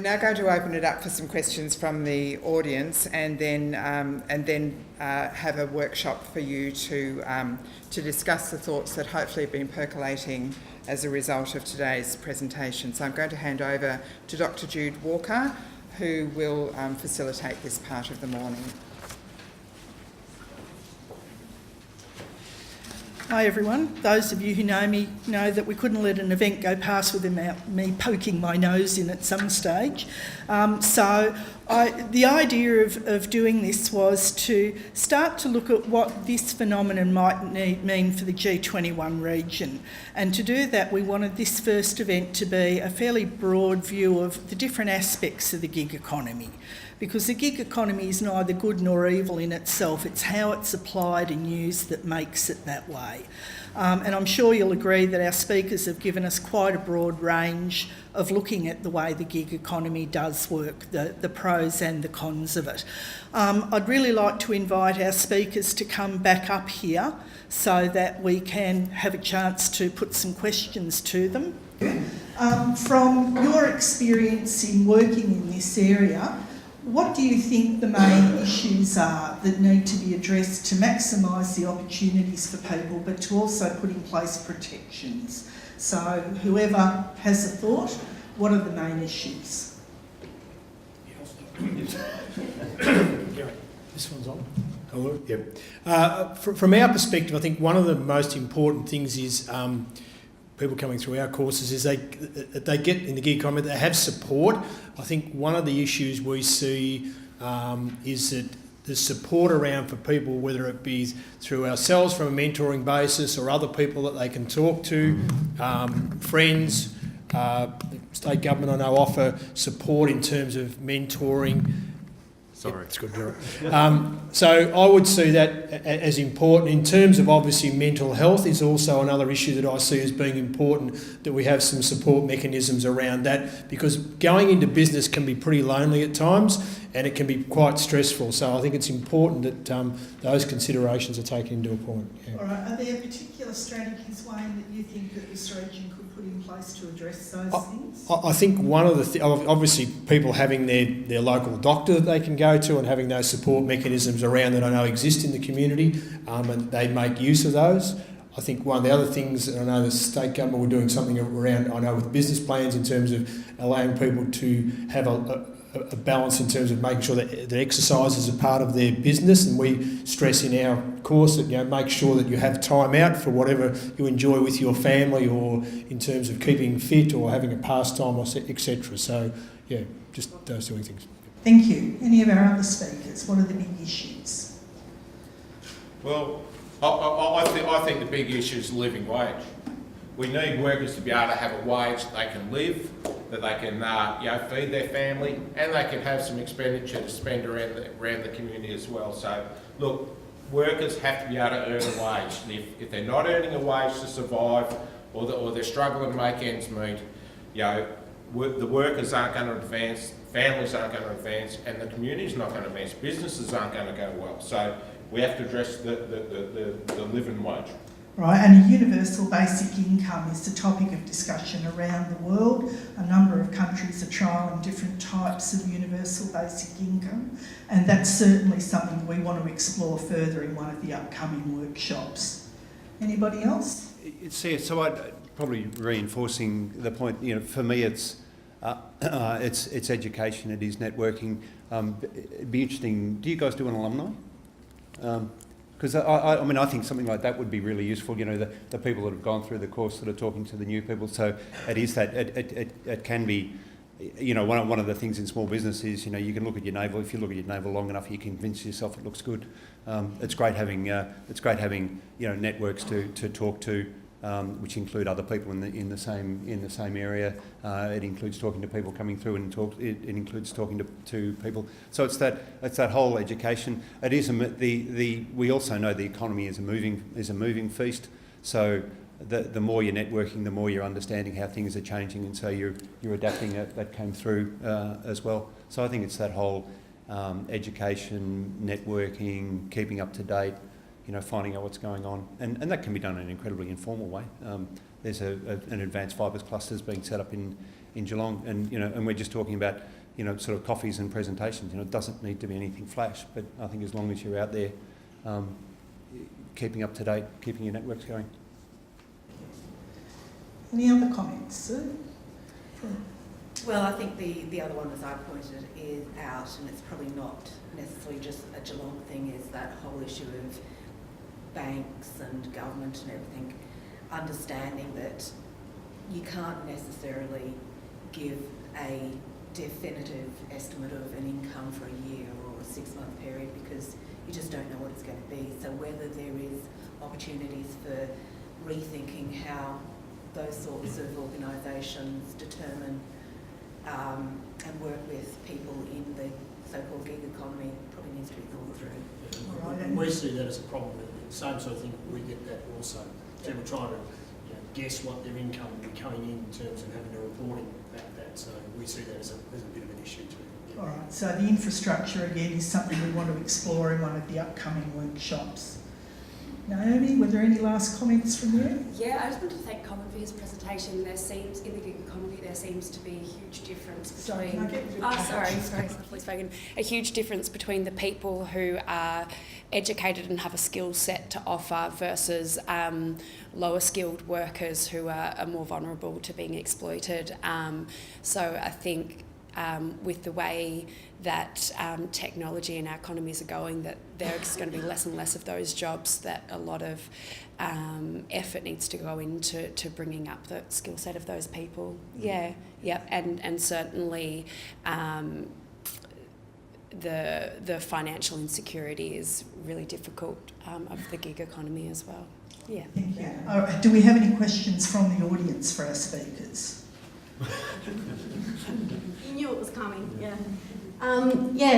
We're now going to open it up for some questions from the audience, and then have a workshop for you to discuss the thoughts that hopefully have been percolating as a result of today's presentation. So I'm going to hand over to Dr Jude Walker, who will facilitate this part of the morning. Hi everyone. Those of you who know me know that we couldn't let an event go past without me poking my nose in at some stage. The idea of doing this was to start to look at what this phenomenon might mean for the G21 region. And to do that, we wanted this first event to be a fairly broad view of the different aspects of the gig economy. Because the gig economy is neither good nor evil in itself, it's how it's applied and used that makes it that way. And I'm sure you'll agree that our speakers have given us quite a broad range of looking at the way the gig economy does work, the pros and the cons of it. I'd really like to invite our speakers to come back up here so that we can have a chance to put some questions to them. From your experience in working in this area, what do you think the main issues are that need to be addressed to maximise the opportunities for people, but to also put in place protections? So whoever has a thought, what are the main issues? This one's on. Hello. Yep. From our perspective, I think one of the most important things is people coming through our courses is they get in the gig economy, they have support. I think one of the issues we see is that there's support around for people, whether it be through ourselves from a mentoring basis or other people that they can talk to, friends. State government, I know, offer support in terms of mentoring. Sorry. It's good. So I would see that as important. In terms of obviously mental health is also another issue that I see as being important, that we have some support mechanisms around that, because going into business can be pretty lonely at times and it can be quite stressful. So I think it's important that those considerations are taken into account. Yeah. All right. Are there particular strategies, Wayne, that you think that this region could put in place to address those things? I think one of the obviously people having their local doctor that they can go to and having those support mechanisms around that I know exist in the community, and they make use of those. I think one of the other things, and I know the state government were doing something around, I know with business plans in terms of allowing people to have a balance in terms of making sure that exercise is a part of their business, and we stress in our course that, you know, make sure that you have time out for whatever you enjoy with your family, or in terms of keeping fit or having a pastime, or etc. So yeah, just those two things. Thank you. Any of our other speakers, what are the big issues? Well, I think the big issue is living wage. We need workers to be able to have a wage that they can live, that they can feed their family, and they can have some expenditure to spend around the community as well. So look, workers have to be able to earn a wage. And if they're not earning a wage to survive, or they're struggling to make ends meet, the workers aren't going to advance, families aren't going to advance, and the community's not going to advance, businesses aren't going to go well. So we have to address the living wage. Right, and a universal basic income is the topic of discussion around the world. A number of countries are trialling different types of universal basic income, and that's certainly something we want to explore further in one of the upcoming workshops. Anybody else? So I'd probably reinforcing the point. For me, it's education. It is networking. It'd be interesting. Do you guys do an alumni? Because I think something like that would be really useful. The people that have gone through the course that are talking to the new people. So it is that it can be. One of the things in small business is you can look at your navel. If you look at your navel long enough, you convince yourself it looks good. It's great having networks to talk to, which include other people in the same area. It includes talking to people coming through it includes talking to people. So it's that whole education. It is we also know the economy is a moving feast. So the more you're networking, the more you're understanding how things are changing, and so you're adapting. That came through as well. So I think it's that whole education, networking, keeping up to date. finding out what's going on. And that can be done in an incredibly informal way. There's an advanced fibres clusters being set up in Geelong, and we're just talking about, sort of coffees and presentations. It doesn't need to be anything flash, but I think as long as you're out there keeping up to date, keeping your networks going. Any other comments, Sue? Well, I think the other one, as I pointed it out, and it's probably not necessarily just a Geelong thing, is that whole issue of banks and government and everything, understanding that you can't necessarily give a definitive estimate of an income for a year or a 6-month period because you just don't know what it's going to be. So whether there is opportunities for rethinking how those sorts of organisations determine and work with people in the so-called gig economy probably needs to be thought through. All right. And we see that as a problem. The same sort of thing, we get that also. People trying to guess what their income will be coming in terms of having a reporting about that. So we see that as a bit of an issue too. All right, so the infrastructure again is something we want to explore in one of the upcoming workshops. Naomi, were there any last comments from you? Yeah, I just wanted to thank Colin for his presentation. There seems, in the gig economy, there seems to be a huge difference between... Sorry, can I get you? softly spoken. A huge difference between the people who are educated and have a skill set to offer versus lower skilled workers who are more vulnerable to being exploited. So I think with the way that technology and our economies are going, that there's going to be less and less of those jobs, that a lot of effort needs to go into bringing up the skill set of those people. Yeah, yep, and certainly the financial insecurity is really difficult of the gig economy as well. Yeah. Thank you. All right, do we have any questions from the audience for our speakers? You knew it was coming, yeah.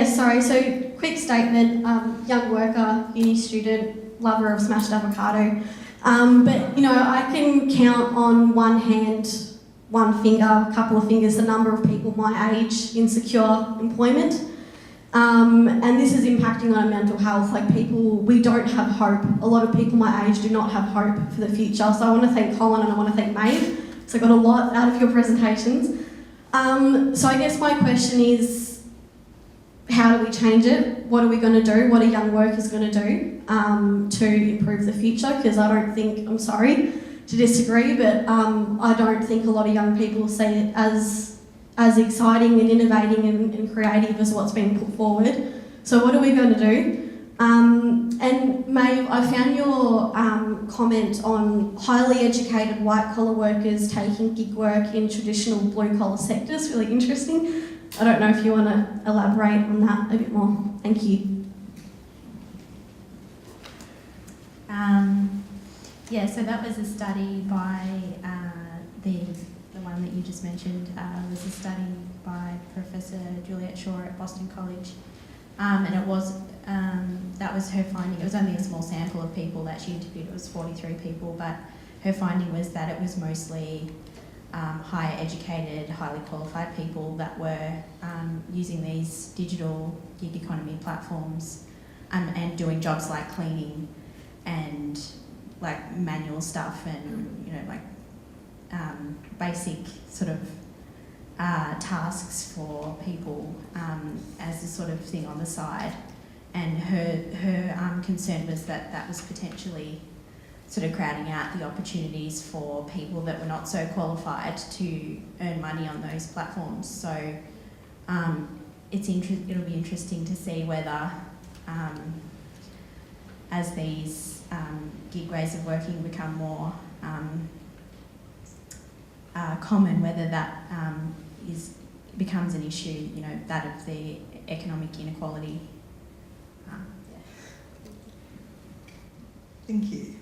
So quick statement, young worker, uni student, lover of smashed avocado. But, I can count on one hand, one finger, a couple of fingers, the number of people my age in secure employment. And this is impacting on our mental health. We don't have hope. A lot of people my age do not have hope for the future. So I want to thank Colin and I want to thank Maeve. So I got a lot out of your presentations. So I guess my question is, how do we change it? What are we going to do? What are young workers going to do to improve the future? Because I don't think, I'm sorry to disagree, but I don't think a lot of young people see it as exciting and innovating and creative as what's being put forward. So what are we going to do? And Maeve, I found your comment on highly educated white-collar workers taking gig work in traditional blue-collar sectors really interesting. I don't know if you want to elaborate on that a bit more. Thank you. So that was a study by the one that you just mentioned. Was a study by Professor Juliet Shaw at Boston College. And it was, that was her finding. It was only a small sample of people that she interviewed. It was 43 people, but her finding was that it was mostly higher educated, highly qualified people that were using these digital gig economy platforms and doing jobs like cleaning and like manual stuff and, basic sort of tasks for people as a sort of thing on the side. And her concern was that that was potentially sort of crowding out the opportunities for people that were not so qualified to earn money on those platforms. So it'll be interesting to see whether as these gig ways of working become more common, whether that becomes an issue, that of the economic inequality. Thank you.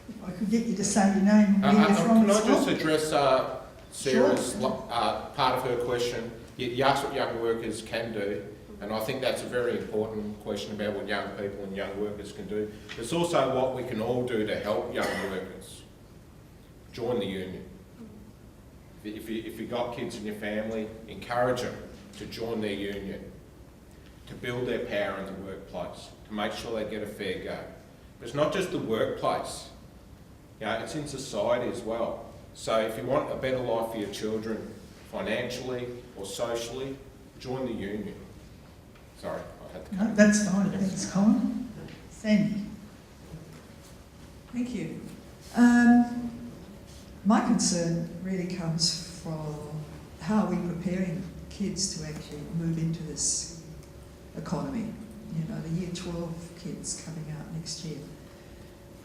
If I could get you to say your name and where you're from Can as I well. just address Sarah's part of her question? You asked what young workers can do, and I think that's a very important question about what young people and young workers can do. It's also what we can all do to help young workers. Join the union. If you've got kids in your family, encourage them to join their union. to build their power in the workplace, to make sure they get a fair go. But it's not just the workplace, it's in society as well. So if you want a better life for your children, financially or socially, join the union. Sorry, I've had to No, that's fine. Thanks, Colin. Sandy. Thank you. My concern really comes from how are we preparing kids to actually move into this economy. The year 12 kids coming out next year,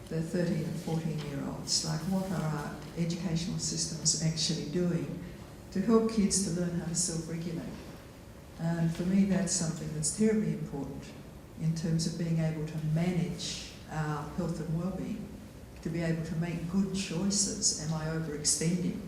the 13 and 14-year-olds, like what are our educational systems actually doing to help kids to learn how to self-regulate? And for me, that's something that's terribly important in terms of being able to manage our health and well-being, to be able to make good choices. Am I overextending?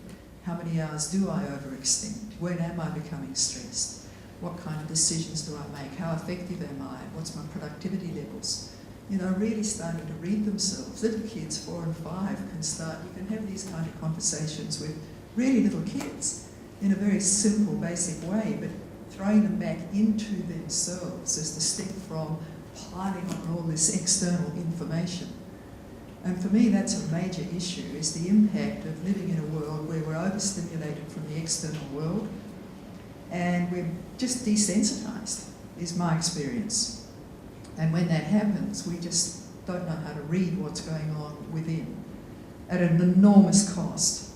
How many hours do I overextend? When am I becoming stressed? What kind of decisions do I make? How effective am I? What's my productivity levels? Really starting to read themselves. Little kids, 4 and 5, can start, you can have these kind of conversations with really little kids in a very simple, basic way, but throwing them back into themselves is the step from piling on all this external information. And for me, that's a major issue, is the impact of living in a world where we're overstimulated from the external world and we're just desensitised, is my experience. And when that happens, we just don't know how to read what's going on within at an enormous cost.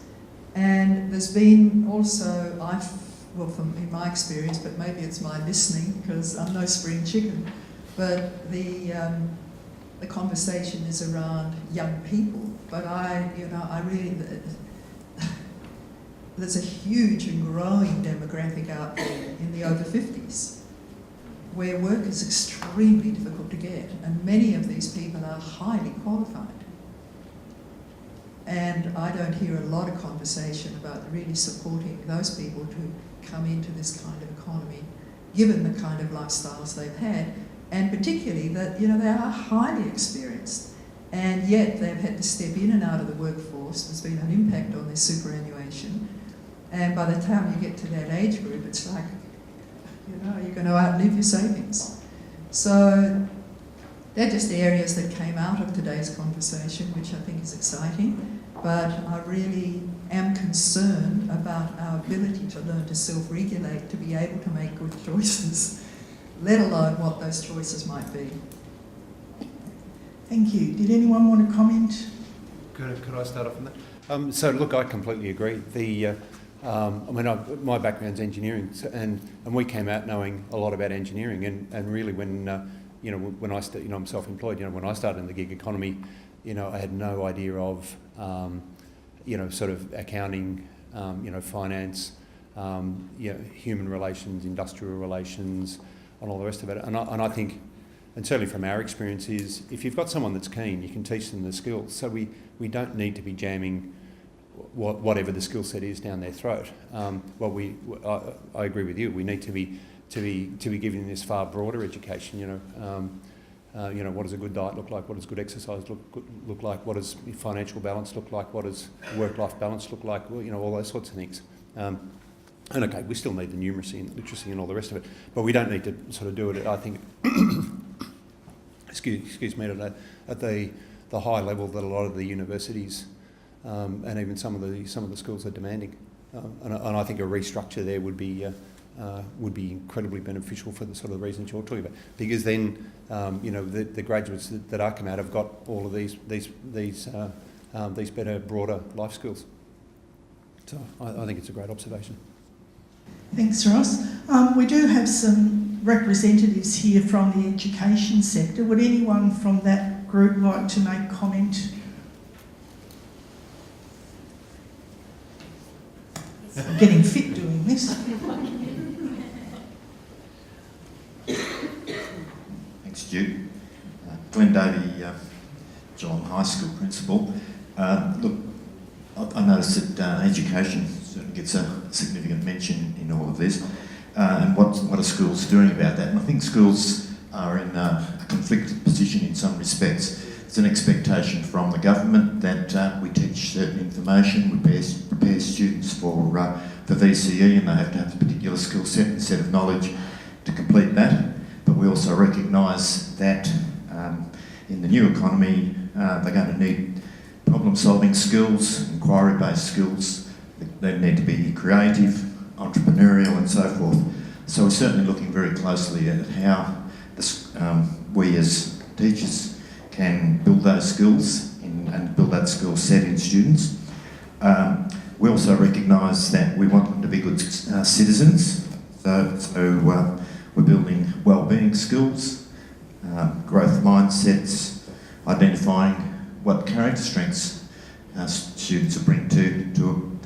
And there's been also, in my experience, but maybe it's my listening because I'm no spring chicken, but the conversation is around young people. But I really, there's a huge and growing demographic out there in the over 50s where work is extremely difficult to get, and many of these people are highly qualified. And I don't hear a lot of conversation about really supporting those people to come into this kind of economy, given the kind of lifestyles they've had, and particularly that, they are highly experienced, and yet they've had to step in and out of the workforce. There's been an impact on their superannuation, and by the time you get to that age group, it's like, you're going to outlive your savings. So they're just areas that came out of today's conversation, which I think is exciting, but I really am concerned about our ability to learn to self-regulate, to be able to make good choices, let alone what those choices might be. Thank you. Did anyone want to comment? Could I start off on that? So look, I completely agree. My background's engineering, and we came out knowing a lot about engineering, and really when when I'm self-employed. When I started in the gig economy, I had no idea of sort of accounting, finance, human relations, industrial relations, and all the rest of it. And I think, and certainly from our experience, is if you've got someone that's keen, you can teach them the skills. So we don't need to be jamming whatever the skill set is down their throat. I agree with you. We need to be giving this far broader education. What does a good diet look like? What does good exercise look like? What does financial balance look like? What does work-life balance look like? All those sorts of things. And okay, we still need the numeracy and literacy and all the rest of it, but we don't need to sort of do it. I think, excuse me, at the high level that a lot of the universities and even some of the schools are demanding. And I think a restructure there would be incredibly beneficial for the sort of reasons you're talking about, because then the graduates that are come out have got all of these better, broader life skills. So I think it's a great observation. Thanks, Ross. We do have some representatives here from the education sector. Would anyone from that group like to make comment? I'm getting fit doing this. Thanks, Jude. Glenn Davey, Geelong High School principal. Look, I noticed that education certainly gets a significant mention in all of this, and what are schools doing about that? And I think schools are in a conflicted position in some respects. It's an expectation from the government that we teach certain information, prepare students for VCE, and they have to have a particular skill set and set of knowledge to complete that. But we also recognise that in the new economy, they're going to need problem-solving skills, inquiry-based skills. They need to be creative, entrepreneurial, and so forth. So we're certainly looking very closely at how we as teachers can build those skills and build that skill set in students. We also recognise that we want them to be good citizens. So we're building wellbeing skills, growth mindsets, identifying what character strengths students will bring to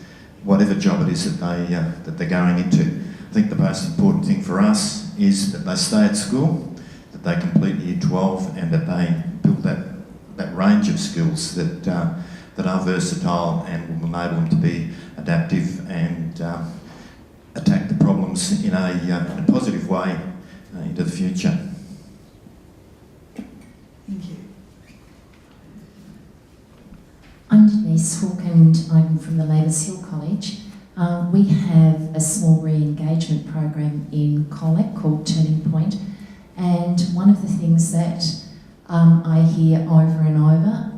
whatever job it is that they're going into. I think the most important thing for us is that they stay at school, that they complete Year 12, and that they build that range of skills that are versatile and will enable them to be adaptive and attack the problems in a positive way into the future. Thank you. I'm Denise Hook and I'm from the Labors Hill College. We have a small re-engagement program in Colac called Turning Point, and one of the things that I hear over and over,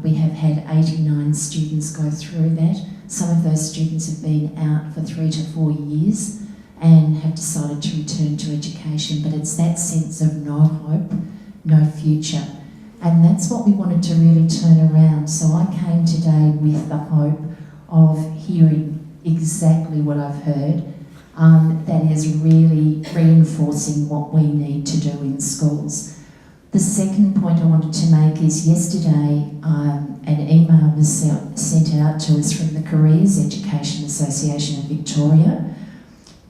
we have had 89 students go through that. Some of those students have been out for 3 to 4 years and have decided to return to education, but it's that sense of no hope, no future. And that's what we wanted to really turn around. So I came today with the hope of hearing exactly what I've heard, that is really reinforcing what we need to do in schools. The second point I wanted to make is yesterday an email was sent out to us from the Careers Education Association of Victoria.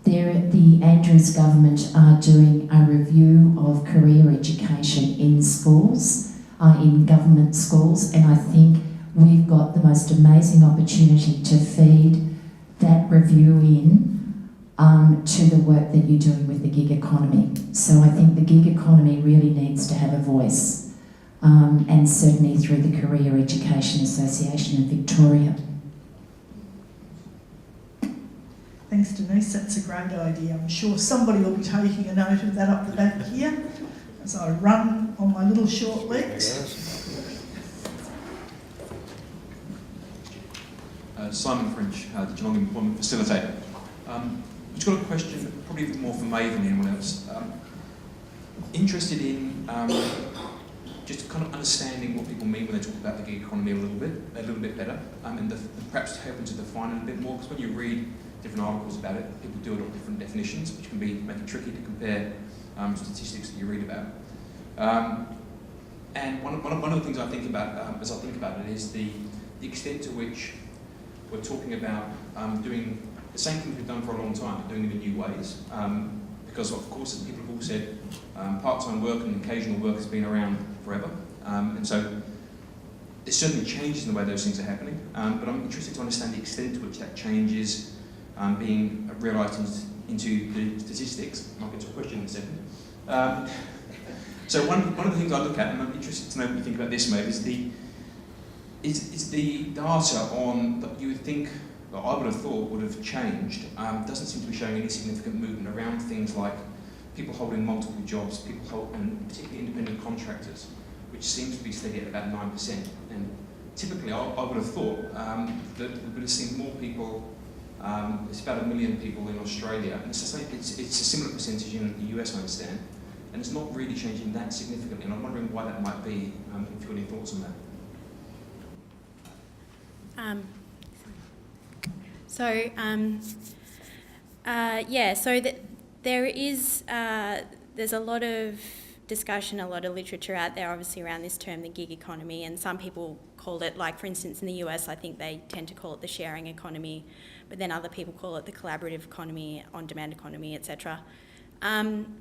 The Andrews government are doing a review of career education in schools, in government schools, and I think we've got the most amazing opportunity to feed that review in to the work that you're doing with the gig economy. So I think the gig economy really needs to have a voice, and certainly through the Career Education Association of Victoria. Thanks, Denise. That's a great idea. I'm sure somebody will be taking a note of that up the back here as I run on my little short legs. Simon French, the Geelong Employment Facilitator. I've just got a question, probably more for May than anyone else. Interested in just kind of understanding what people mean when they talk about the gig economy a little bit better, and perhaps helping to define it a bit more, because when you read different articles about it, people do it on different definitions, which can make it tricky to compare statistics that you read about. And one of the things I think about as I think about it is the extent to which we're talking about doing the same things we've done for a long time, but doing them in new ways. Because of course, as people have all said, part-time work and occasional work has been around forever. And so there's certainly changes in the way those things are happening. But I'm interested to understand the extent to which that change is being realised into the statistics. I'll get to a question in a second. So one of the things I look at, and I'm interested to know what you think about this, Maeve, is the data on that you would think, well, I would have thought would have changed, doesn't seem to be showing any significant movement around things like people holding multiple jobs, and particularly independent contractors, which seems to be steady at about 9%. And typically, I would have thought that we would have seen more people. It's about 1 million people in Australia, and it's a similar percentage in the US, I understand, and it's not really changing that significantly. And I'm wondering why that might be. If you've got any thoughts on that. There is there's a lot of discussion, a lot of literature out there, obviously, around this term, the gig economy, and some people call it, like for instance in the US, I think they tend to call it the sharing economy, but then other people call it the collaborative economy, on-demand economy, etc. From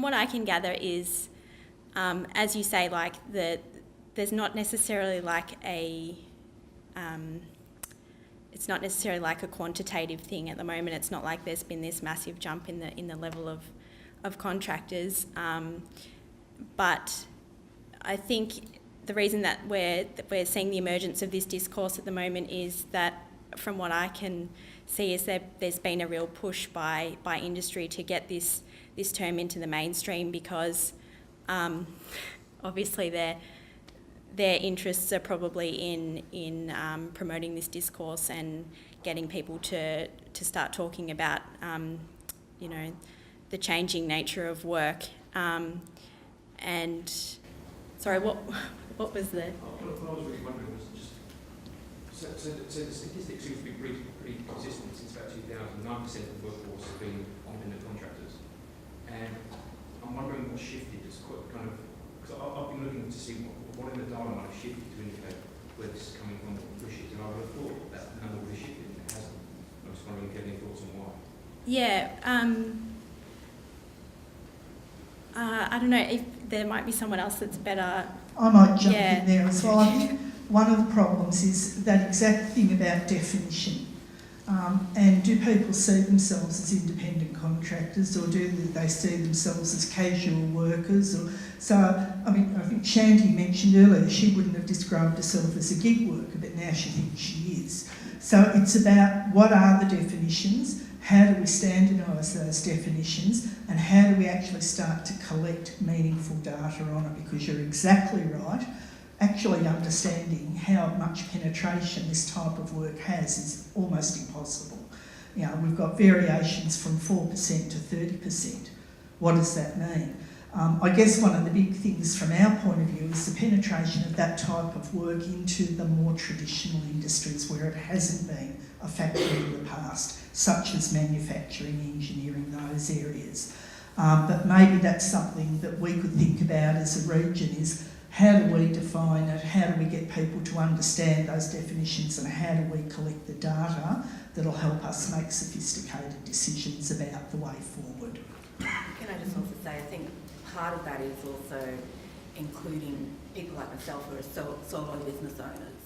what I can gather is, as you say, like there's not necessarily like it's not necessarily like a quantitative thing at the moment. It's not like there's been this massive jump in the level of contractors, but I think the reason that we're seeing the emergence of this discourse at the moment is that, from what I can see is that there's been a real push by industry to get this term into the mainstream, because obviously their interests are probably in promoting this discourse and getting people to start talking about the changing nature of work. And sorry, what was the? What I was really wondering was just so the statistics seem to be pretty consistent since about 2000. 9% of the workforce have been independent contractors, and I'm wondering what shifted. It's quite kind of because I've been looking to see what in the data might have shifted to indicate where this is coming from, what pushes, and I would have thought that number would have shifted, and it hasn't. I was wondering if you had any thoughts on why. Yeah. I don't know if there might be someone else that's better. I might jump in there as well. I think one of the problems is that exact thing about definition. And do people see themselves as independent contractors, or do they see themselves as casual workers? So, I mean, I think Shanti mentioned earlier she wouldn't have described herself as a gig worker, but now she thinks she is. So it's about what are the definitions, how do we standardise those definitions, and how do we actually start to collect meaningful data on it, because you're exactly right. Actually understanding how much penetration this type of work has is almost impossible. You know, we've got variations from 4% to 30%. What does that mean? I guess one of the big things from our point of view is the penetration of that type of work into the more traditional industries where it hasn't been a factor in the past, such as manufacturing, engineering, those areas. But maybe that's something that we could think about as a region is, how do we define it? How do we get people to understand those definitions, and how do we collect the data that'll help us make sophisticated decisions about the way forward? Can I just also say, I think part of that is also including people like myself who are solo business owners,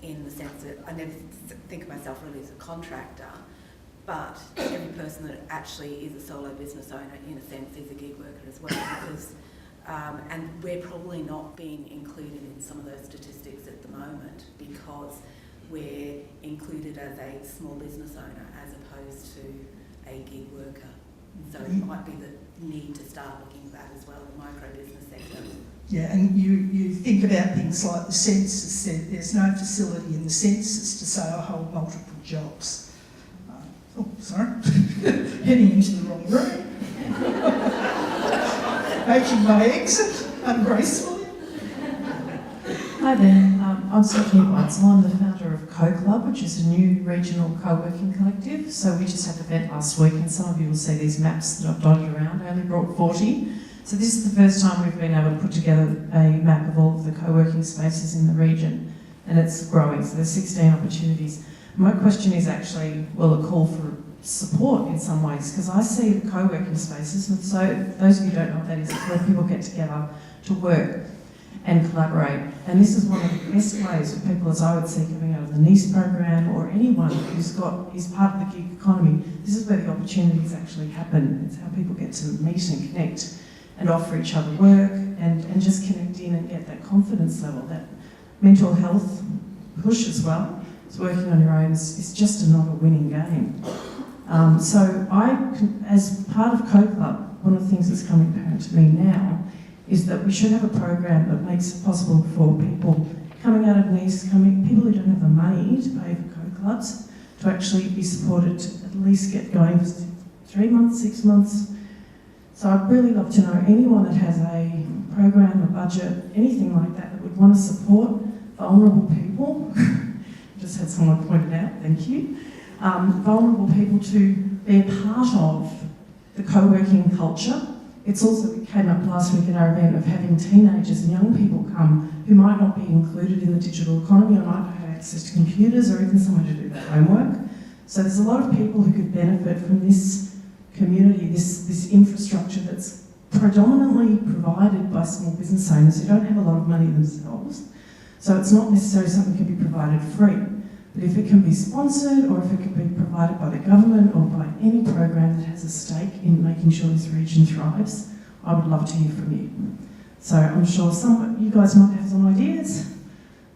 in the sense that I never think of myself really as a contractor, but every person that actually is a solo business owner, in a sense, is a gig worker as well, because and we're probably not being included in some of those statistics at the moment because we're included as a small business owner as opposed to a gig worker. So it might be the need to start looking at that as well, the micro business sector. Yeah, and you think about things like the census. There's no facility in the census to say I hold multiple jobs. Sorry, heading into the wrong room. Making my exit ungracefully. Hi there, I'm Sophia Weitzel. I'm the founder of Co-Club, which is a new regional co-working collective. So we just had an event last week, and some of you will see these maps that I've dotted around. I only brought 40. So this is the first time we've been able to put together a map of all of the co-working spaces in the region, and it's growing. So there's 16 opportunities. My question is actually, will a call for support in some ways, because I see the co-working spaces, and so those of you who don't know what that is, it's where people get together to work and collaborate. And this is one of the best ways for people, as I would see, coming out of the NEASE program, or anyone is part of the gig economy. This is where the opportunities actually happen. It's how people get to meet and connect and offer each other work and just connect in and get that confidence level, that mental health push as well. So working on your own is just not a winning game. So as part of Co-Club, one of the things that's coming apparent to me now is that we should have a program that makes it possible for people coming out of NEASE, people who don't have the money to pay for Co-Clubs, to actually be supported to at least get going for 3 months, 6 months. So I'd really love to know anyone that has a program, a budget, anything like that would want to support vulnerable people. Just had someone point it out, thank you. Vulnerable people to be a part of the co-working culture. It's also, it came up last week at our event, of having teenagers and young people come who might not be included in the digital economy, or might not have access to computers or even someone to do their homework. So there's a lot of people who could benefit from this community, this infrastructure that's predominantly provided by small business owners who don't have a lot of money themselves. So it's not necessarily something that can be provided free. But if it can be sponsored, or if it can be provided by the government or by any program that has a stake in making sure this region thrives, I would love to hear from you. So I'm sure you guys might have some ideas,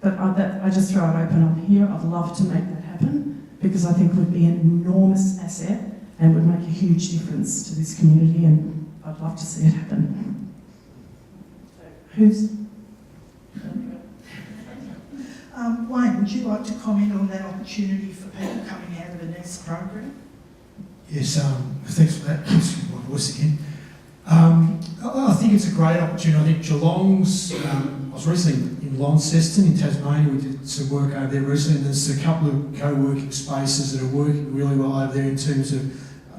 but I just throw it open up here. I'd love to make that happen. because I think would be an enormous asset and would make a huge difference to this community, and I'd love to see it happen. Who's... Wayne, would you like to comment on that opportunity for people coming out of a NEST program? Yes, thanks for that. Excuse my voice again. I think it's a great opportunity. I think Geelong's, I was recently in Launceston in Tasmania, we did some work over there recently, and there's a couple of co-working spaces that are working really well over there in terms of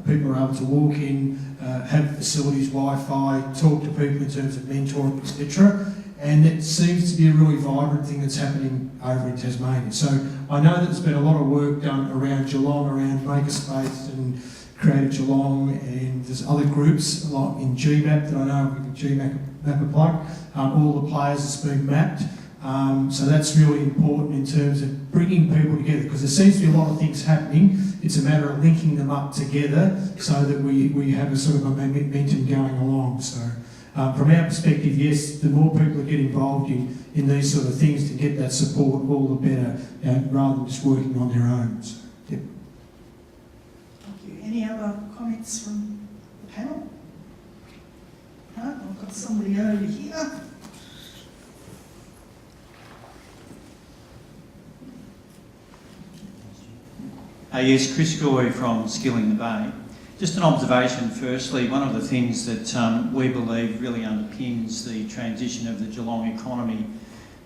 people are able to walk in, have facilities, Wi-Fi, talk to people in terms of mentoring, etc. And it seems to be a really vibrant thing that's happening over in Tasmania. So I know that there's been a lot of work done around Geelong, around Makerspace and Creative Geelong, and there's other groups like in GMAP that I know, GMAP a plug, all the players that's been mapped. So that's really important in terms of bringing people together, because there seems to be a lot of things happening. It's a matter of linking them up together so that we have a sort of a momentum going along. So from our perspective, yes, the more people that get involved in these sort of things to get that support, all the better, rather than just working on their own. So, yep. Thank you. Any other comments from the panel? No, I've got somebody over here. Yes, Chris Goy from Skilling the Bay. Just an observation firstly, one of the things that we believe really underpins the transition of the Geelong economy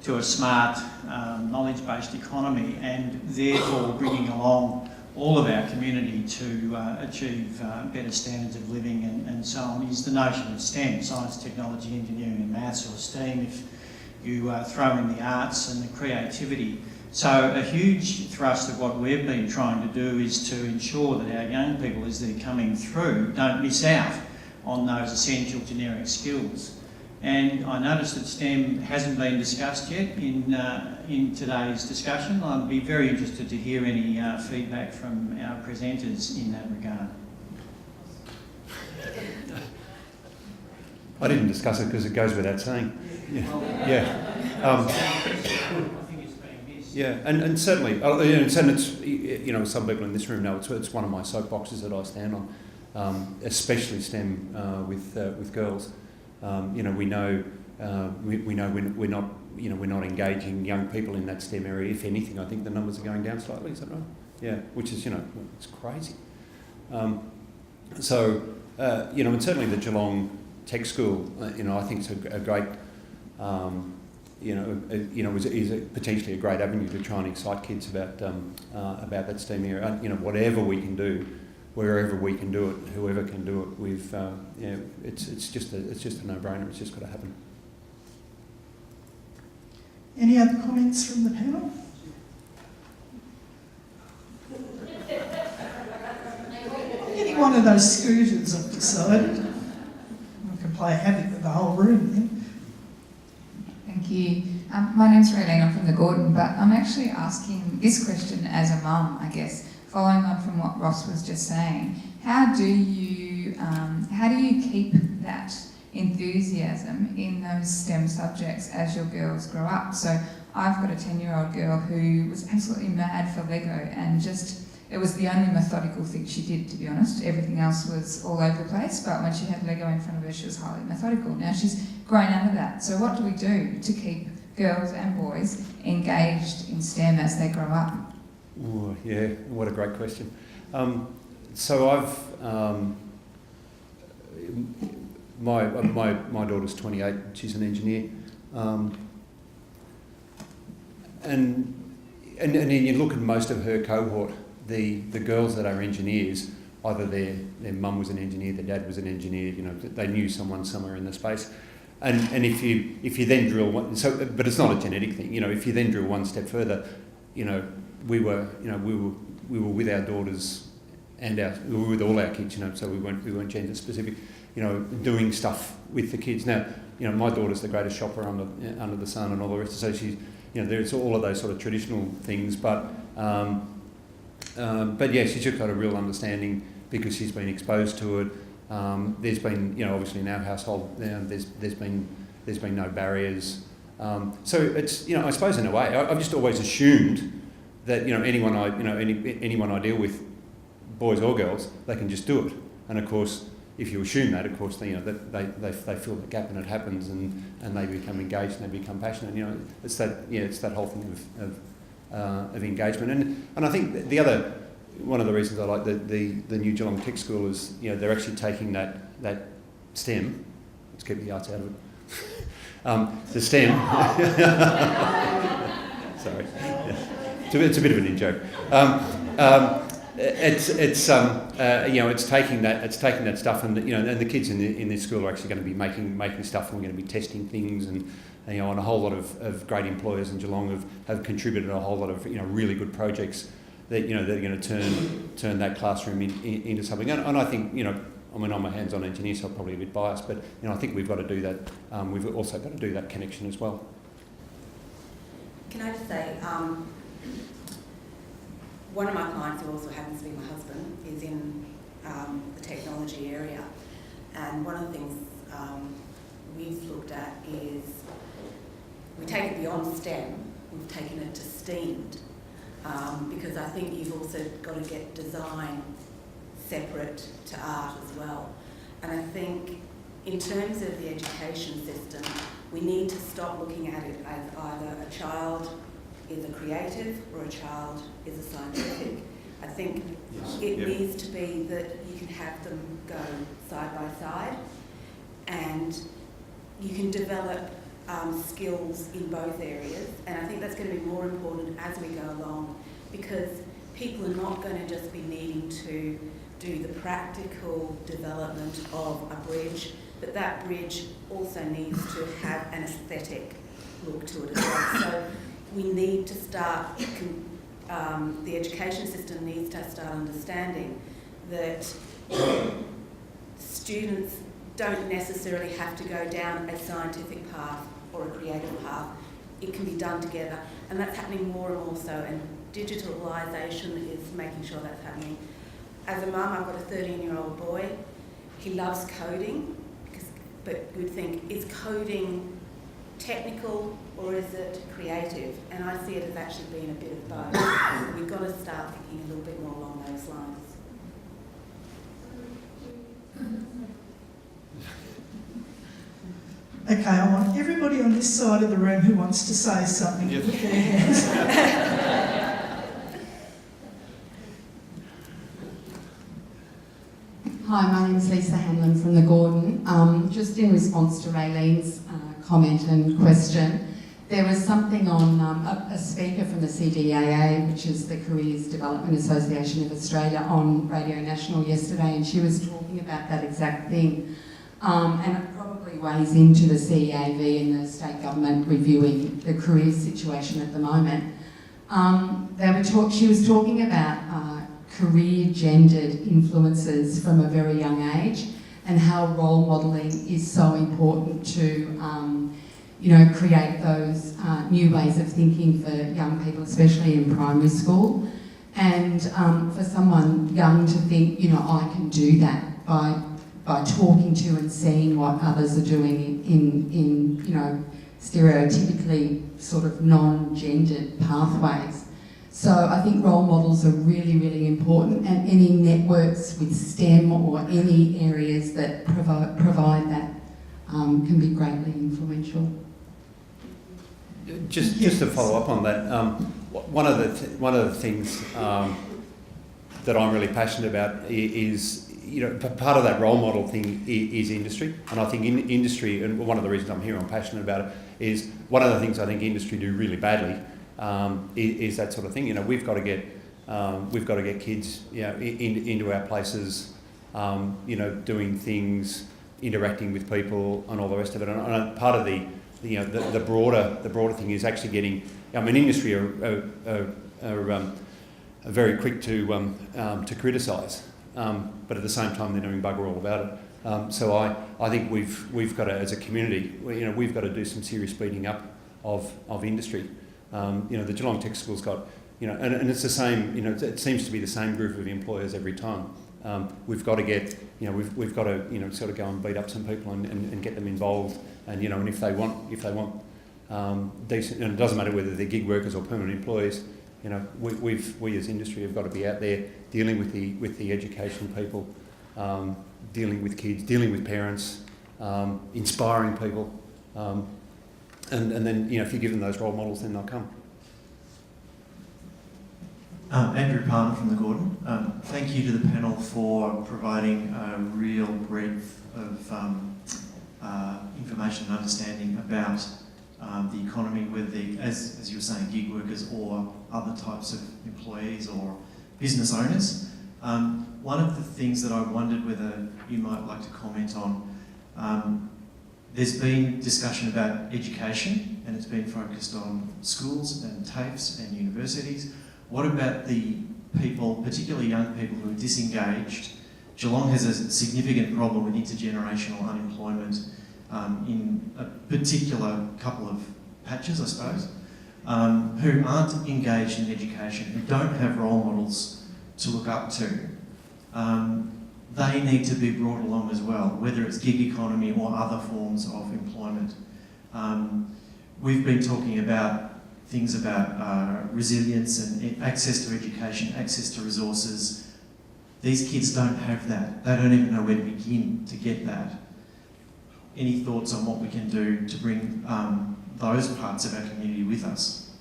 to a smart, knowledge-based economy, and therefore bringing along all of our community to achieve better standards of living and so on, is the notion of STEM, science, technology, engineering and maths, or STEAM if you throw in the arts and the creativity. So a huge thrust of what we've been trying to do is to ensure that our young people, as they're coming through, don't miss out on those essential generic skills. And I noticed that STEM hasn't been discussed yet in today's discussion. I'd be very interested to hear any feedback from our presenters in that regard. I didn't discuss it because it goes without saying. Yeah, and certainly, and it's, some people in this room know it's one of my soapboxes that I stand on, especially STEM with girls. We know we're not engaging young people in that STEM area. If anything, I think the numbers are going down slightly. Is that right? Yeah, which is it's crazy. And certainly the Geelong Tech School, I think it's a great. Is potentially a great avenue to try and excite kids about that STEM area. Whatever we can do, wherever we can do it, whoever can do it, it's just a no-brainer. It's just got to happen. Any other comments from the panel? Any one of those scooters, I've decided. I can play havoc with the whole room then. Thank you. My name's Raylene, I'm from the Gordon, but I'm actually asking this question as a mum, I guess, following on from what Ross was just saying. How do you keep that enthusiasm in those STEM subjects as your girls grow up? So I've got a 10-year-old girl who was absolutely mad for Lego, and it was the only methodical thing she did, to be honest. Everything else was all over the place, but when she had Lego in front of her, she was highly methodical. Now she's grown out of that. So what do we do to keep girls and boys engaged in STEM as they grow up? Oh, yeah, what a great question. So I've my daughter's 28. She's an engineer, and you look at most of her cohort. The girls that are engineers, either their mum was an engineer, their dad was an engineer. They knew someone somewhere in the space. And if you then drill one, but it's not a genetic thing. If you then drill one step further, we were with our daughters and we were with all our kids. So we weren't gender specific. Doing stuff with the kids. Now, my daughter's the greatest shopper under the sun and all the rest. So she's, there's all of those sort of traditional things, but yeah, she's just got a real understanding because she's been exposed to it. There's been, obviously in our household, there's been no barriers. So it's, I suppose in a way, I've just always assumed that anyone I deal with, boys or girls, they can just do it. And of course, if you assume that, of course, that they fill the gap and it happens, and they become engaged and they become passionate. It's that whole thing of engagement. And I think the other one of the reasons I like the new Geelong Tech School is they're actually taking that STEM. Let's keep the arts out of it. The STEM. Sorry, it's a bit of an in-joke. It's taking that stuff, and and the kids in this school are actually going to be making stuff, and we're going to be testing things, and and a whole lot of great employers in Geelong have contributed a whole lot of really good projects that that are going to turn that classroom into something. And I think I'm a hands-on engineer, so I'm probably a bit biased, but I think we've got to do that. We've also got to do that connection as well. Can I just say, one of my clients, who also happens to be my husband, is in the technology area, and one of the things we've looked at is we take it beyond STEM, we've taken it to STEAMed, because I think you've also got to get design separate to art as well. And I think in terms of the education system, we need to stop looking at it as either a child is a creative or a child is a scientific. I think it needs to be that you can have them go side by side, and you can develop skills in both areas. And I think that's going to be more important as we go along, because people are not going to just be needing to do the practical development of a bridge, but that bridge also needs to have an aesthetic look to it as well. So we need to start, the education system needs to start understanding that students don't necessarily have to go down a scientific path or a creative path. It can be done together, and that's happening more and more so, and digitalisation is making sure that's happening. As a mum, I've got a 13-year-old boy. He loves coding, but we'd think, is coding technical or is it creative? And I see it as actually being a bit of both. We've got to start thinking a little bit more along those lines. Okay, I want everybody on this side of the room who wants to say something to put their hands. Hi, my name is Lisa Hanlon from the Gordon. Just in response to Raylene's comment and question, there was something on a speaker from the CDAA, which is the Careers Development Association of Australia, on Radio National yesterday, and she was talking about that exact thing. And it probably weighs into the CEAV and the state government reviewing the careers situation at the moment. She was talking about career gendered influences from a very young age, and how role modelling is so important to create those new ways of thinking for young people, especially in primary school. And for someone young to think, I can do that by talking to and seeing what others are doing in stereotypically sort of non-gendered pathways. So I think role models are really, really important, and any networks with STEM or any areas that provide that can be greatly influential. Just to follow up on that, one of the things that I'm really passionate about is part of that role model thing is industry, and I think in industry, and one of the reasons I'm here, I'm passionate about it, is one of the things I think industry do really badly. Is that sort of thing. We've got to get kids, into our places, doing things, interacting with people, and all the rest of it. And part of the broader thing is actually getting. Industry are very quick to criticise, but at the same time they're doing bugger all about it. So I think we've got to, as a community, we've got to do some serious speeding up of industry. The Geelong Tech School's got, and it's the same, it seems to be the same group of employers every time. We've got to get, we've got to, sort of go and beat up some people and get them involved. And, and if they want decent, and it doesn't matter whether they're gig workers or permanent employees, You know, we as industry have got to be out there dealing with the education people, dealing with kids, dealing with parents, inspiring people, and then, you know, if you give them those role models, then they'll come. Andrew Palmer from the Gordon. Thank you to the panel for providing a real breadth of information and understanding about the economy, whether as you were saying, gig workers or other types of employees or business owners. One of the things that I wondered whether you might like to comment on, there's been discussion about education, and it's been focused on schools and TAFEs and universities. What about the people, particularly young people who are disengaged? Geelong has a significant problem with intergenerational unemployment in a particular couple of patches, I suppose, who aren't engaged in education, who don't have role models to look up to. They need to be brought along as well, whether it's gig economy or other forms of employment. We've been talking about things about resilience and access to education, access to resources. These kids don't have that. They don't even know where to begin to get that. Any thoughts on what we can do to bring those parts of our community with us?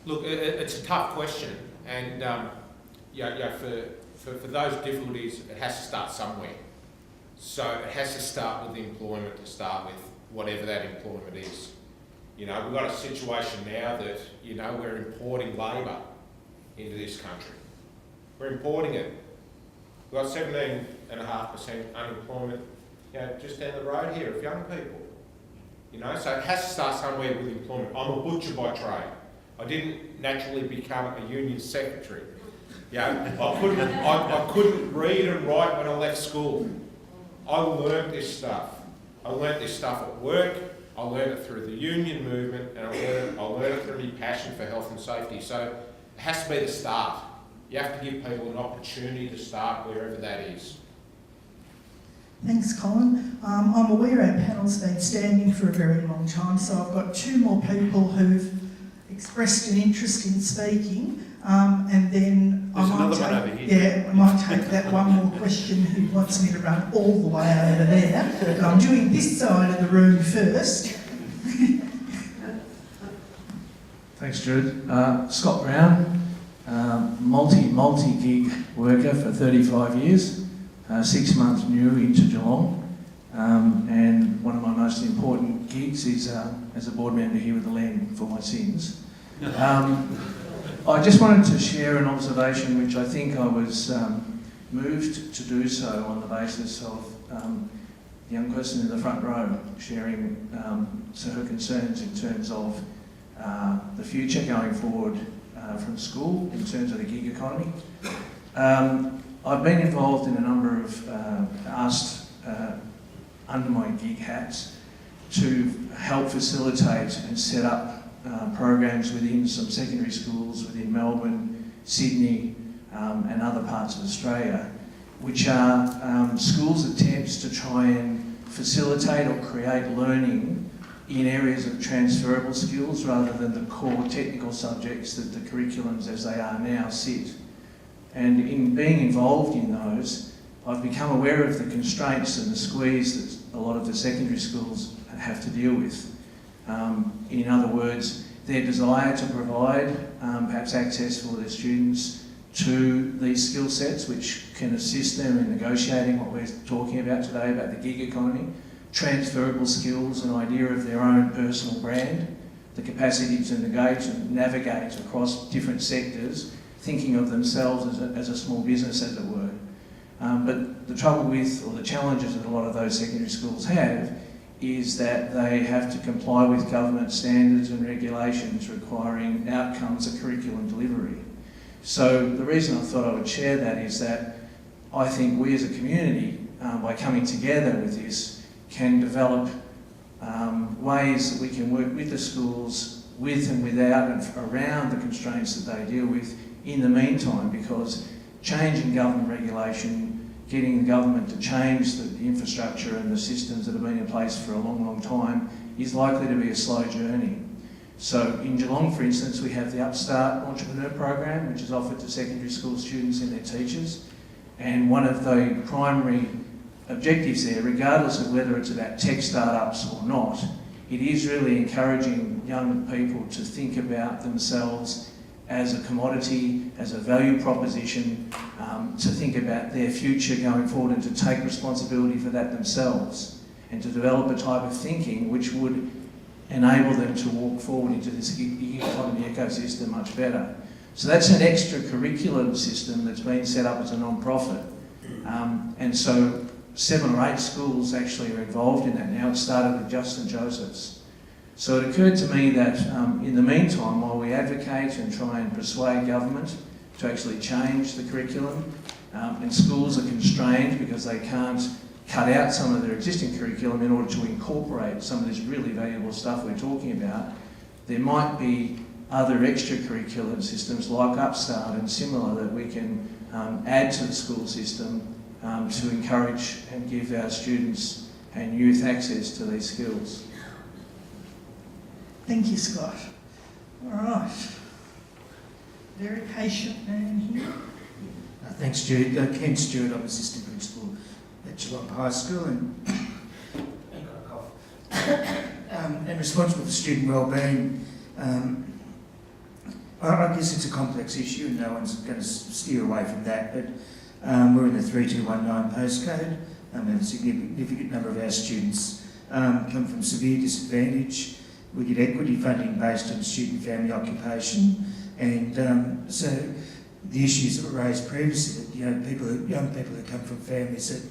Look, it's a tough question, and for those difficulties, it has to start somewhere. So it has to start with employment to start with, whatever that employment is. You know, we've got a situation now that, you know, we're importing labour into this country. We're importing it. We've got 17.5% unemployment, you know, just down the road here of young people. You know, so it has to start somewhere with employment. I'm a butcher by trade. I didn't naturally become a union secretary. You know, I couldn't read and write when I left school. I learnt this stuff. I learnt this stuff at work. I learned it through the union movement, and I learned it through my passion for health and safety. So it has to be the start. You have to give people an opportunity to start wherever that is. Thanks, Colin. I'm aware our panel's been standing for a very long time, so I've got two more people who've expressed an interest in speaking, and then I might take that one more question who wants me to run all the way over there. But I'm doing this side of the room first. Thanks, Jude. Scott Brown, multi-gig worker for 35 years, 6 months new into Geelong, and one of my most important gigs is as a board member here with the Land for My Sins. I just wanted to share an observation which I think I was moved to do so on the basis of the young person in the front row sharing her concerns in terms of the future going forward from school in terms of the gig economy. I've been involved in a number of asked under my gig hats to help facilitate and set up programs within some secondary schools within Melbourne, Sydney and other parts of Australia, which are schools' attempts to try and facilitate or create learning in areas of transferable skills rather than the core technical subjects that the curriculums as they are now sit. And in being involved in those, I've become aware of the constraints and the squeeze that a lot of the secondary schools have to deal with. In other words, their desire to provide perhaps access for their students to these skill sets which can assist them in negotiating what we're talking about today about the gig economy, transferable skills, an idea of their own personal brand, the capacity to engage and navigate across different sectors, thinking of themselves as a small business, as it were. But the trouble with, or the challenges that a lot of those secondary schools have, is that they have to comply with government standards and regulations requiring outcomes of curriculum delivery. So the reason I thought I would share that is that I think we as a community, by coming together with this, can develop ways that we can work with the schools, with and without and around the constraints that they deal with in the meantime, because changing government regulation, getting the government to change the infrastructure and the systems that have been in place for a long, long time is likely to be a slow journey. So in Geelong, for instance, we have the Upstart Entrepreneur Program, which is offered to secondary school students and their teachers. And one of the primary objectives there, regardless of whether it's about tech startups or not, it is really encouraging young people to think about themselves as a commodity, as a value proposition, to think about their future going forward and to take responsibility for that themselves, and to develop a type of thinking which would enable them to walk forward into this gig economy ecosystem much better. So that's an extra curriculum system that's been set up as a non-profit. And so 7 or 8 schools actually are involved in that now. It started with just St Joseph's. So it occurred to me that in the meantime, while we advocate and try and persuade government to actually change the curriculum, and schools are constrained because they can't cut out some of their existing curriculum in order to incorporate some of this really valuable stuff we're talking about, there might be other extracurricular systems like Upstart and similar that we can add to the school system to encourage and give our students and youth access to these skills. Thank you, Scott. All right. Very patient man here. Thanks, Jude. Ken Stewart, I'm assistant principal at Geelong High School and responsible for student wellbeing. I guess it's a complex issue and no one's going to steer away from that, but we're in the 3219 postcode and a significant number of our students come from severe disadvantage. We get equity funding based on student family occupation, and so the issues that were raised previously, that young people who come from families that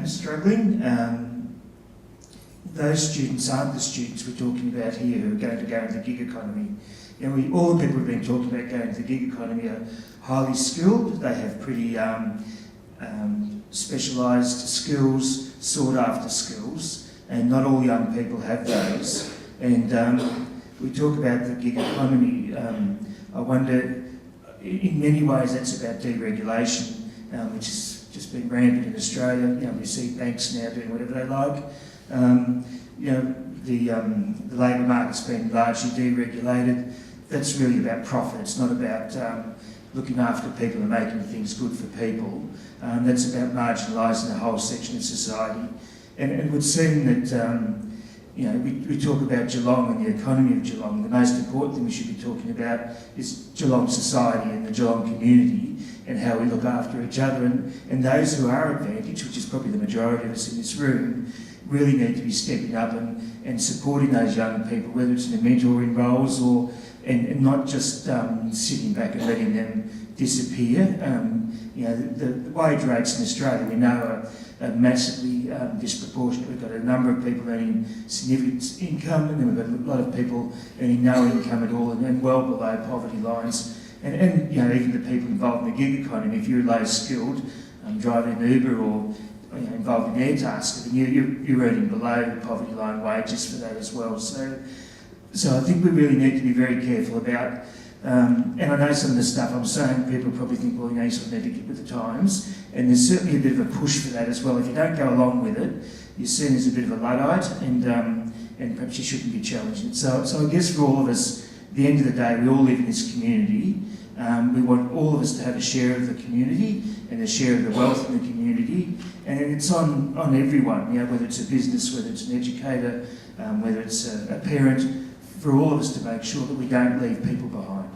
are struggling, those students aren't the students we're talking about here who are going to go into the gig economy. All the people we've been talking about going into the gig economy are highly skilled. They have pretty specialised skills, sought after skills, and not all young people have those. And we talk about the gig economy. I wonder, in many ways, that's about deregulation, which has just been rampant in Australia. We see banks now doing whatever they like. The labour market's been largely deregulated. That's really about profit. It's not about looking after people and making things good for people. That's about marginalising a whole section of society. And it would seem that we talk about Geelong and the economy of Geelong. The most important thing we should be talking about is Geelong society and the Geelong community and how we look after each other. And those who are advantaged, which is probably the majority of us in this room, really need to be stepping up and supporting those young people, whether it's in the mentoring roles and not just sitting back and letting them disappear. The wage rates in Australia we know are massively disproportionate. We've got a number of people earning significant income, and then we've got a lot of people earning no income at all and well below poverty lines. And even the people involved in the gig economy, if you're low skilled, driving an Uber or involved in Airtasker, then you're earning below poverty line wages for that as well. So I think we really need to be very careful about, and I know some of the stuff I'm saying, people probably think, well, you sort of need to get with the times, and there's certainly a bit of a push for that as well. If you don't go along with it, you're seen as a bit of a Luddite, and perhaps you shouldn't be challenging it. So I guess for all of us, at the end of the day, we all live in this community. We want all of us to have a share of the community and a share of the wealth in the community, and it's on everyone, whether it's a business, whether it's an educator, whether it's a parent, for all of us to make sure that we don't leave people behind.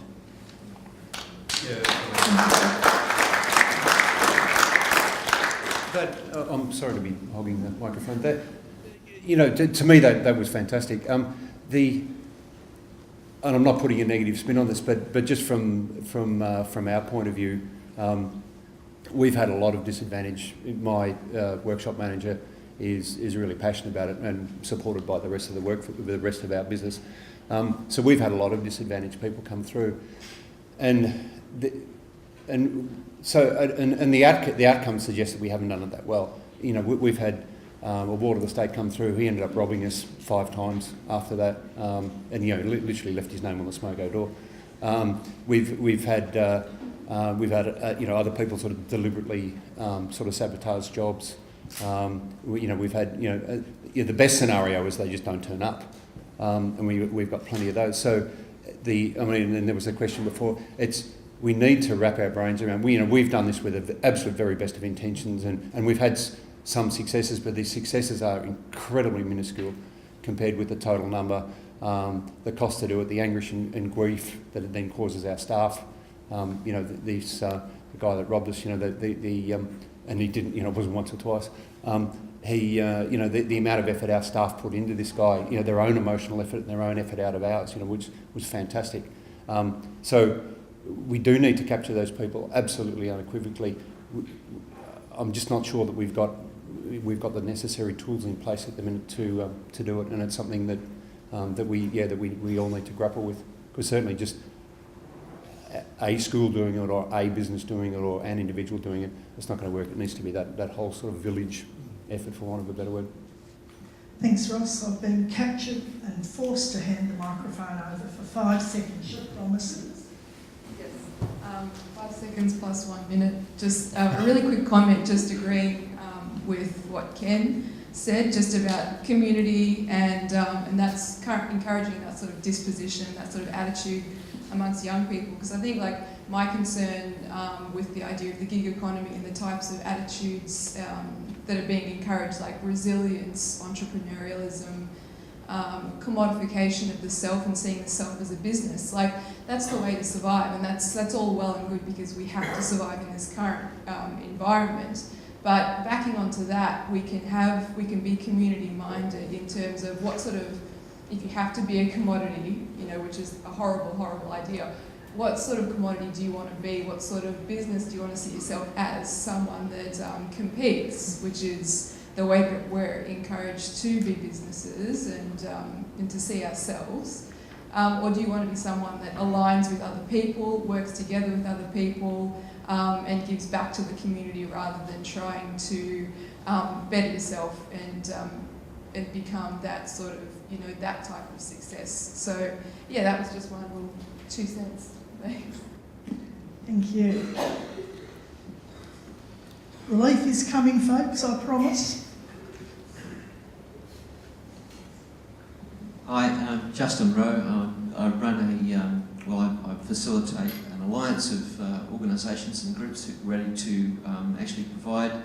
I'm sorry to be hogging the microphone. To me that was fantastic. And I'm not putting a negative spin on this, but just from our point of view, we've had a lot of disadvantage. My workshop manager is really passionate about it and supported by the rest of the rest of our business. So we've had a lot of disadvantaged people come through, and the outcomes suggest that we haven't done it that well. We've had a ward of the state come through. He ended up robbing us 5 times after that, and literally left his name on the smoko door. We've had other people sort of deliberately sort of sabotage jobs We've had, the best scenario is they just don't turn up, and we've got plenty of those. So, and there was a question before. We need to wrap our brains around. We've done this with the absolute very best of intentions, and we've had some successes, but these successes are incredibly minuscule compared with the total number, the cost to do it, the anguish and grief that it then causes our staff. The guy that robbed us, and he didn't, it wasn't once or twice. The amount of effort our staff put into this guy, their own emotional effort and their own effort out of ours, which was fantastic. So we do need to capture those people absolutely unequivocally. I'm just not sure that we've got the necessary tools in place at the minute to do it, and it's something that we all need to grapple with. Because certainly just a school doing it or a business doing it or an individual doing it, it's not going to work. It needs to be that whole sort of village effort, for want of a better word. Thanks, Ross. I've been captured and forced to hand the microphone over for 5 seconds. Your promises. Yes. 5 seconds plus 1 minute. Just a really quick comment, just agreeing with what Ken said, just about community and that's encouraging that sort of disposition, that sort of attitude amongst young people, because I think my concern with the idea of the gig economy and the types of attitudes that are being encouraged, like resilience, entrepreneurialism, commodification of the self and seeing the self as a business, that's the way to survive, and that's all well and good because we have to survive in this current environment. But backing onto that, we can be community minded in terms of what sort of, if you have to be a commodity, which is a horrible, horrible idea, what sort of commodity do you want to be? What sort of business do you want to see yourself as? Someone that competes, which is the way that we're encouraged to be businesses and to see ourselves. Or do you want to be someone that aligns with other people, works together with other people, and gives back to the community rather than trying to better yourself and become that sort of, that type of success. So, that was just one little 2 cents. Thanks. Thank you. Relief is coming, folks, I promise. Hi, I'm Justin Rowe. I run I facilitate an alliance of organisations and groups who are ready to actually provide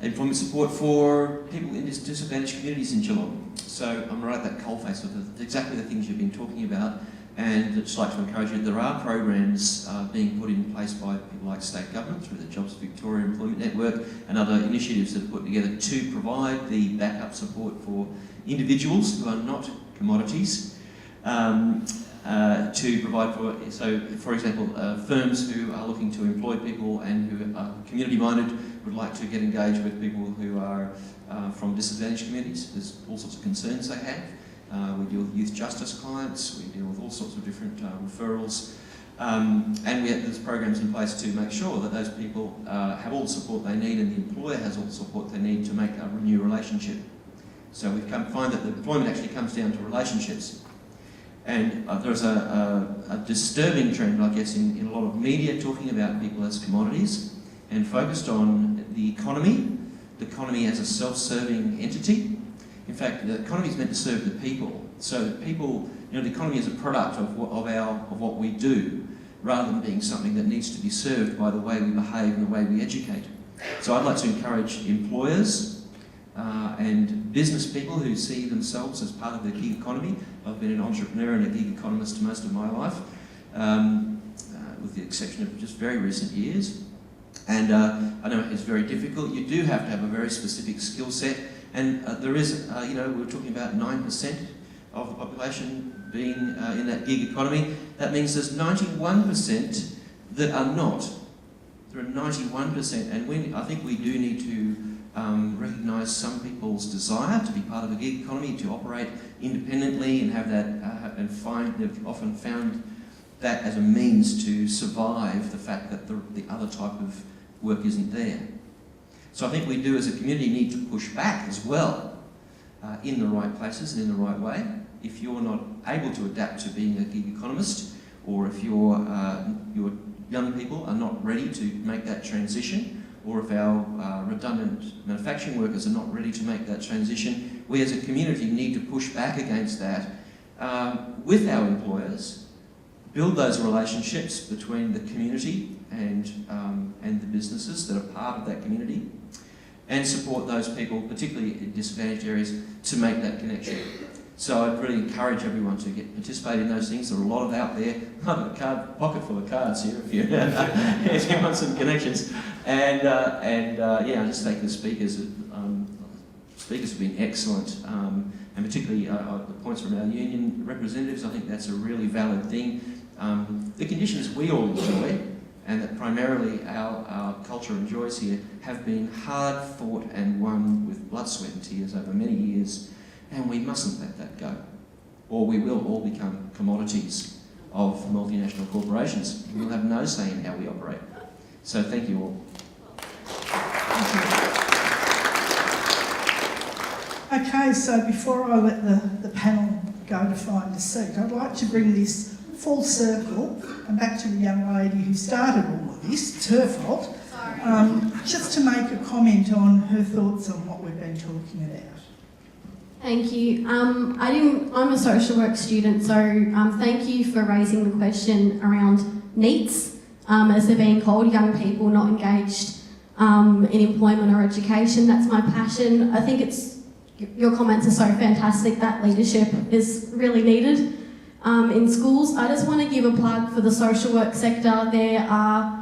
employment support for people in disadvantaged communities in Geelong. So I'm right at that coalface of exactly the things you've been talking about, and I'd just like to encourage you, there are programs being put in place by people like state government through the Jobs Victoria Employment Network and other initiatives that are put together to provide the backup support for individuals who are not commodities, to provide for example, firms who are looking to employ people and who are community minded would like to get engaged with people who are from disadvantaged communities. There's all sorts of concerns they have. We deal with youth justice clients, we deal with all sorts of different referrals, and there's programs in place to make sure that those people have all the support they need and the employer has all the support they need to make a new relationship. So we've come to find that the employment actually comes down to relationships. And there's a disturbing trend, I guess, in a lot of media talking about people as commodities and focused on the economy as a self-serving entity. In fact, the economy is meant to serve the people. So that people, the economy is a product of what we do, rather than being something that needs to be served by the way we behave and the way we educate. So I'd like to encourage employers and business people who see themselves as part of the gig economy. I've been an entrepreneur and a gig economist most of my life, with the exception of just very recent years. And I know it's very difficult. You do have to have a very specific skill set. And there is, we're talking about 9% of the population being in that gig economy. That means there's 91% that are not. There are 91%, and I think we do need to recognise some people's desire to be part of a gig economy, to operate independently and have that, they've often found that as a means to survive the fact that the other type of work isn't there. So I think we do as a community need to push back as well in the right places and in the right way. If you're not able to adapt to being a gig economist, or if your young people are not ready to make that transition, or if our redundant manufacturing workers are not ready to make that transition, we as a community need to push back against that with our employers, build those relationships between the community and the businesses that are part of that community, and support those people, particularly in disadvantaged areas, to make that connection. So I'd really encourage everyone to participate in those things. There are a lot of out there. I've got a pocket full of cards here if you, if you want some connections. And I just thank the speakers. Speakers have been excellent, and particularly the points from our union representatives. I think that's a really valid thing. The conditions we all enjoy, and that primarily our culture enjoys here, have been hard fought and won with blood, sweat and tears over many years, and we mustn't let that go, or we will all become commodities of multinational corporations. We'll have no say in how we operate. So thank you all. Okay, so before I let the panel go to find a seat, I'd like to bring this full circle and back to the young lady who started all of this. It's her fault. Just to make a comment on her thoughts on what we've been talking about. Thank you. I'm a social work student, so thank you for raising the question around NEETs, as they're being called, young people not engaged in employment or education. That's my passion. I think your comments are so fantastic. That leadership is really needed in schools. I just want to give a plug for the social work sector. There are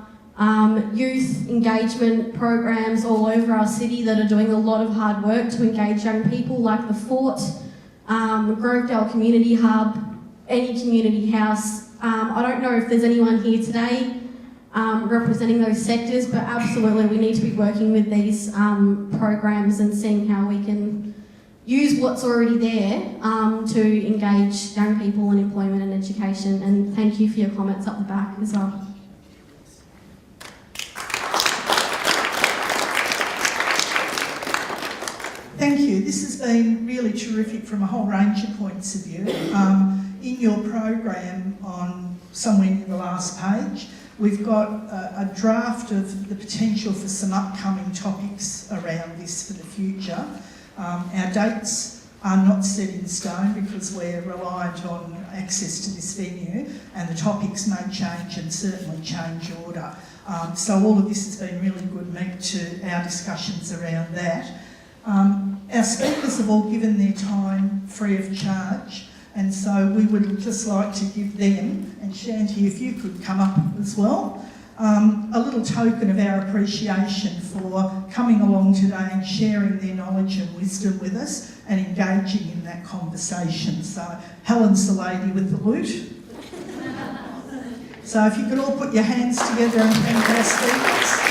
youth engagement programs all over our city that are doing a lot of hard work to engage young people, like the Fort, Grovedale Community Hub, any community house. I don't know if there's anyone here today representing those sectors, but absolutely we need to be working with these programs and seeing how we can use what's already there to engage young people in employment and education. And thank you for your comments up the back as well. Thank you. This has been really terrific from a whole range of points of view. In your program, on somewhere near the last page, we've got a draft of the potential for some upcoming topics around this for the future. Our dates are not set in stone because we're reliant on access to this venue, and the topics may change and certainly change order. So all of this has been really good meat to our discussions around that. Our speakers have all given their time free of charge, and so we would just like to give them, and Shanti, if you could come up as well, a little token of our appreciation for coming along today and sharing their knowledge and wisdom with us and engaging in that conversation. So Helen's the lady with the lute. So if you could all put your hands together and thank our speakers.